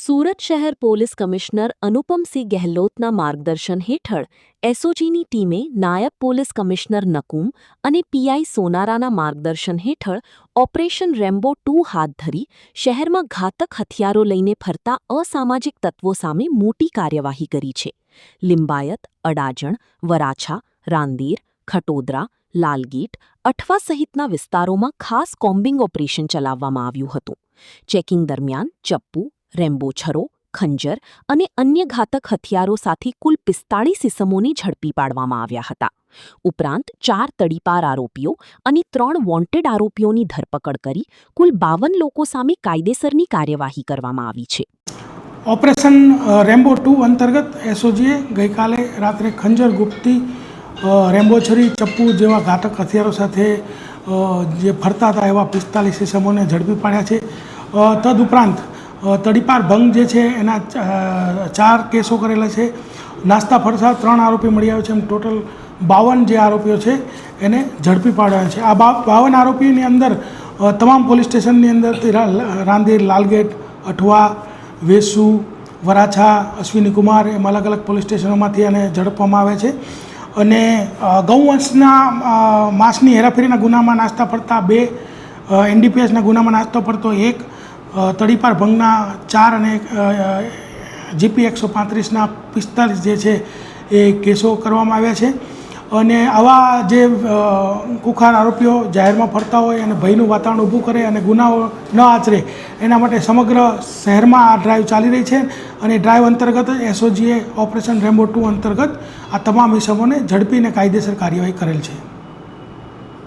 સુરત શહેર police commissioner Anupamsinh ગેહલોતના માર્ગદર્શન હેઠળ એસઓજીની ટીમે નાયબ પોલીસ કમિશનર નકુમ અને પીઆઈ સોનારાના માર્ગદર્શન હેઠળ ઓપરેશન રેમ્બો 2 હાથ ધરી શહેરમાં ઘાતક હથિયારો લઈને ફરતા અસામાજિક તત્વો સામે મોટી કાર્યવાહી કરી છે. લિંબાયત, અડાજણ, વરાછા, રાંદેર, ખટોદરા, લાલગેટ, અઠવા સહિતના વિસ્તારોમાં ખાસ કોમ્બિંગ ઓપરેશન ચલાવવામાં આવ્યું હતું. ચેકિંગ દરમિયાન ચપ્પુ, રેમ્બો છરો, ખંજર અને અન્ય ઘાતક હથિયારો સાથે કુલ 45 ઇસમોને ઝડપી પાડવામાં આવ્યા હતા. ઉપરાંત 4 તડીપાર આરોપીઓ અને 3 વોન્ટેડ આરોપીઓની ધરપકડ કરી કુલ 52 લોકો સામે કાયદેસરની કાર્યવાહી કરવામાં આવી છે. ઓપરેશન રેમ્બો 2 અંતર્ગત એસઓજીએ ગઈકાલે રાત્રે ખંજર, ગુપ્તી, રેમ્બો છરી, ચપ્પુ જેવા ઘાતક હથિયારો સાથે જે ફરતા હતા એવા 45 ઇસમોને ઝડપી પાડ્યા છે. તદુપરાંત તડીપાર ભંગ જે છે એના 4 કેસો કરેલા છે. નાસ્તા ફરતા 3 આરોપી મળી આવ્યા છે. એમ ટોટલ 52 જે આરોપીઓ છે એને ઝડપી પાડ્યા છે. આ 52 આરોપીની અંદર તમામ પોલીસ સ્ટેશનની અંદરથી રાંદેર, લાલગેટ, અઠવા, વેસુ, વરાછા, અશ્વિની કુમાર એમ અલગ અલગ પોલીસ સ્ટેશનોમાંથી એને ઝડપવામાં આવે છે. અને ગૌવંશના માંસની હેરાફેરીના ગુનામાં નાસ્તા ફરતા 2, એનડીપીએસના ગુનામાં નાસ્તો ફરતો 1, તડીપાર ભંગના 4 અને જીપી 135ના 45 જે છે એ કેસો કરવામાં આવ્યા છે. અને આવા જે કુખાર આરોપીઓ જાહેરમાં ફરતા હોય અને ભયનું વાતાવરણ ઊભું કરે અને ગુનાઓ ન આચરે એના માટે સમગ્ર શહેરમાં આ ડ્રાઈવ ચાલી રહી છે. અને ડ્રાઈવ અંતર્ગત એસઓજીએ ઓપરેશન રેમ્બો 2 અંતર્ગત આ તમામ ઇસમોને ઝડપીને કાયદેસર કાર્યવાહી કરેલ છે.